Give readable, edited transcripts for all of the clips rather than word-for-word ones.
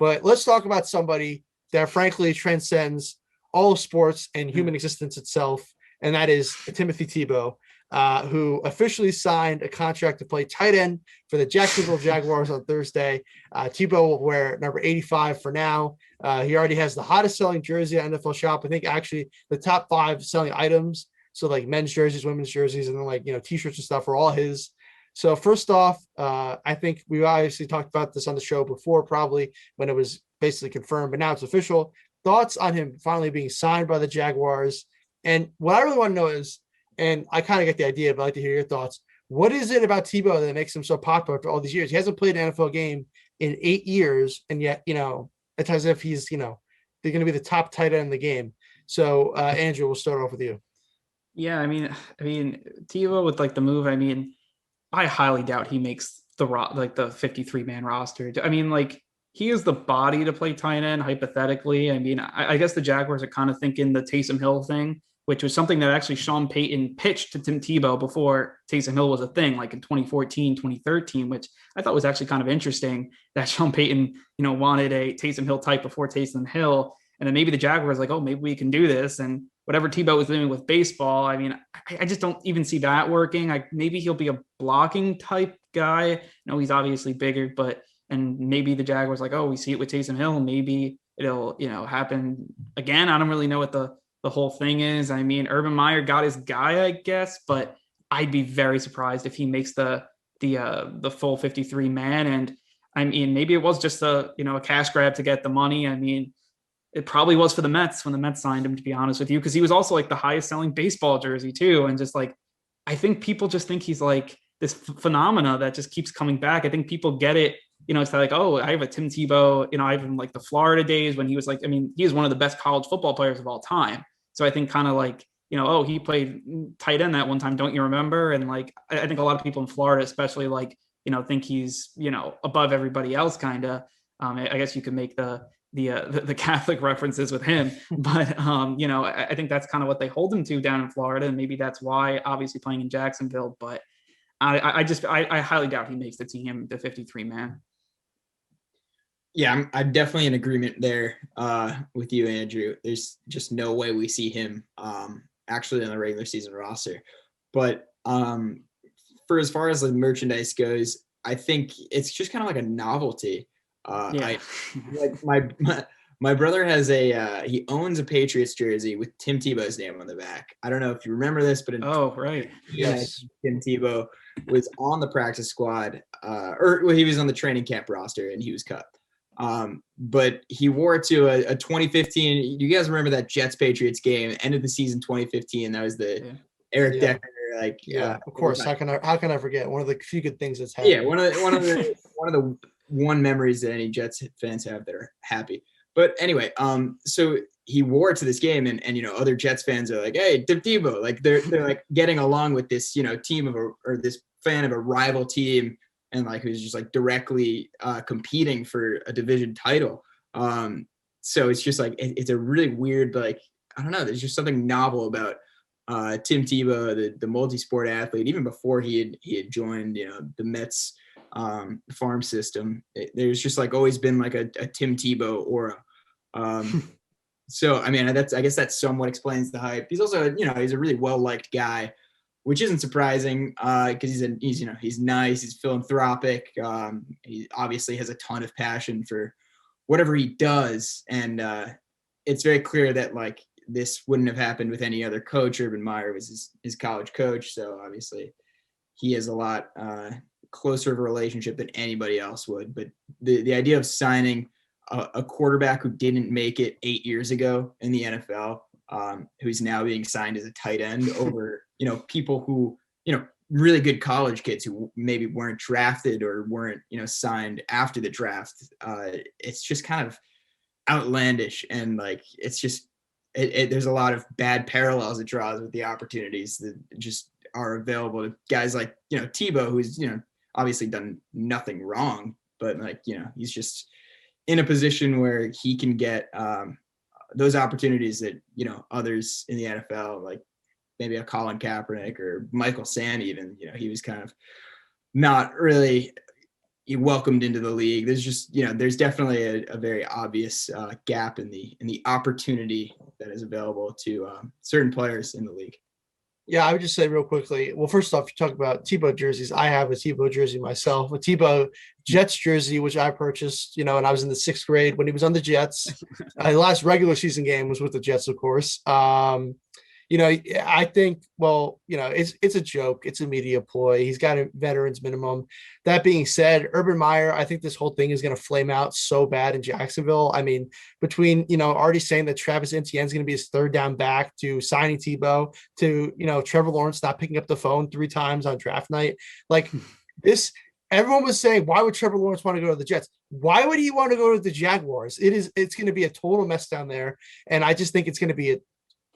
But let's talk about somebody that frankly transcends all of sports and human existence itself, and that is Timothy Tebow, who officially signed a contract to play tight end for the Jacksonville Jaguars on Thursday. Tebow will wear number 85 for now. He already has the hottest selling jersey at NFL Shop. I think actually the top 5 selling items, so like men's jerseys, women's jerseys, and then like, t-shirts and stuff are all his. So first off, I think we obviously talked about this on the show before, probably when it was basically confirmed, but now it's official. Thoughts on him finally being signed by the Jaguars? And what I really want to know is, and I kind of get the idea, but I'd like to hear your thoughts. What is it about Tebow that makes him so popular for all these years? He hasn't played an NFL game in 8 years, and yet, it's as if he's, they're going to be the top tight end in the game. So, Andrew, we'll start off with you. Yeah, I mean, Tebow with like the move. I mean, I highly doubt he makes the 53-man roster. I mean, like, he is the body to play tight end, hypothetically. I mean, I guess the Jaguars are kind of thinking the Taysom Hill thing, which was something that actually Sean Payton pitched to Tim Tebow before Taysom Hill was a thing, like in 2014, 2013, which I thought was actually kind of interesting that Sean Payton, wanted a Taysom Hill type before Taysom Hill. And then maybe the Jaguars like, oh, maybe we can do this. And whatever Tebow was doing with baseball, I mean, I just don't even see that working. Maybe he'll be a blocking type guy. He's obviously bigger, and maybe the Jaguars like, oh, we see it with Taysom Hill. Maybe it'll, happen again. I don't really know what the whole thing is. I mean, Urban Meyer got his guy, I guess, but I'd be very surprised if he makes the full 53 man. And I mean, maybe it was just a cash grab to get the money. I mean, it probably was for the Mets when the Mets signed him, to be honest with you, because he was also like the highest selling baseball jersey too. And just like, I think people just think he's like this phenomena that just keeps coming back. I think people get it. It's like, oh, I have a Tim Tebow, I have him like the Florida days when he was like, I mean, he is one of the best college football players of all time. So I think kind of like, oh, he played tight end that one time. Don't you remember? And like, I think a lot of people in Florida, especially like, think he's, above everybody else kind of. I guess you could make the Catholic references with him, but I think that's kind of what they hold him to down in Florida. And maybe that's why obviously playing in Jacksonville, but I highly doubt he makes the team, the 53 man. Yeah, I'm definitely in agreement there with you, Andrew. There's just no way we see him actually on the regular season roster. But for as far as the merchandise goes, I think it's just kind of like a novelty. Yeah. My brother has he owns a Patriots jersey with Tim Tebow's name on the back. I don't know if you remember this, but yes, Tim Tebow was on the practice squad, he was on the training camp roster and he was cut. But he wore it to a 2015. You guys remember that Jets Patriots game, end of the season 2015? That was the Eric Decker. Of course. How can I forget? One of the few good things that's happened. Yeah, one of the memories that any Jets fans have that are happy. But anyway, so he wore it to this game, and other Jets fans are like, "Hey, Tim Tebow!" Like they're like getting along with this team or this fan of a rival team, and like who's just like directly competing for a division title. So it's just like it's a really weird, like, I don't know. There's just something novel about Tim Tebow, the multi-sport athlete. Even before he had joined, the Mets farm system, there's just like always been like a Tim Tebow aura. So I mean, I guess that somewhat explains the hype. He's also he's a really well-liked guy, which isn't surprising because he's nice, he's philanthropic, he obviously has a ton of passion for whatever he does, and it's very clear that like this wouldn't have happened with any other coach. Urban Meyer was his college coach, so obviously he has a lot closer of a relationship than anybody else would. But the idea of signing a quarterback who didn't make it 8 years ago in the NFL, who's now being signed as a tight end over, people who, really good college kids who maybe weren't drafted or weren't, signed after the draft. It's just kind of outlandish. And like, it's just, there's a lot of bad parallels it draws with the opportunities that just are available to guys like, Tebow, who's, obviously done nothing wrong, but like, he's just in a position where he can get those opportunities that, others in the NFL, like maybe a Colin Kaepernick or Michael Sam even, he was kind of not really, welcomed into the league. There's just, there's definitely a very obvious gap in the opportunity that is available to certain players in the league. Yeah, I would just say real quickly. Well, first off, you talk about Tebow jerseys. I have a Tebow jersey myself, a Tebow Jets jersey, which I purchased, and I was in the 6th grade when he was on the Jets. The last regular season game was with the Jets, of course. I think, it's a joke. It's a media ploy. He's got a veterans minimum. That being said, Urban Meyer, I think this whole thing is going to flame out so bad in Jacksonville. I mean, between, already saying that Travis Etienne is going to be his 3rd down back, to signing Tebow, to, Trevor Lawrence not picking up the phone 3 times on draft night. Like this, everyone was saying, why would Trevor Lawrence want to go to the Jets? Why would he want to go to the Jaguars? It's going to be a total mess down there. And I just think it's going to be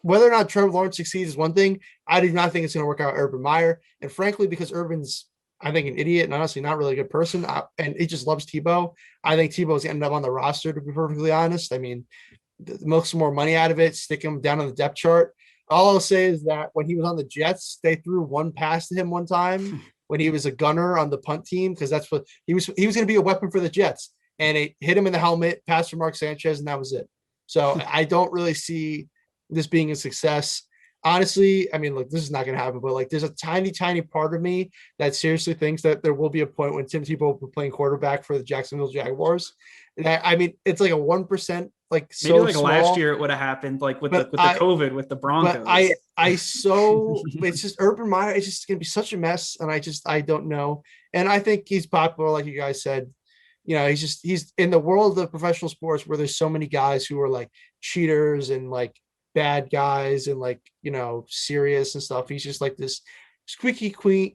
whether or not Trevor Lawrence succeeds is one thing. I do not think it's going to work out Urban Meyer. And frankly, because Urban's, I think, an idiot and honestly not really a good person, and he just loves Tebow, I think Tebow's ended up on the roster, to be perfectly honest. I mean, milk some more money out of it, stick him down on the depth chart. All I'll say is that when he was on the Jets, they threw one pass to him one time when he was a gunner on the punt team, because that's what he was going to be, a weapon for the Jets. And it hit him in the helmet, pass for Mark Sanchez, and that was it. So I don't really see this being a success. Honestly, I mean, look, this is not going to happen, but there's a tiny, tiny part of me that seriously thinks that there will be a point when Tim Tebow will be playing quarterback for the Jacksonville Jaguars. I mean, it's like a 1%, maybe small. Last year it would have happened, with the COVID with the Broncos. But it's just Urban Meyer. It's just going to be such a mess, and I don't know. And I think he's popular, like you guys said. He's in the world of professional sports where there's so many guys who are cheaters and bad guys and serious and stuff. He's just this squeaky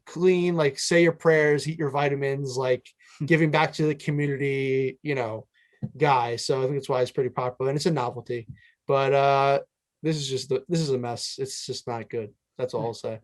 clean, say your prayers, eat your vitamins, giving back to the community, guy. So I think that's why it's pretty popular, and it's a novelty. But this is a mess. It's just not good. That's all I'll say.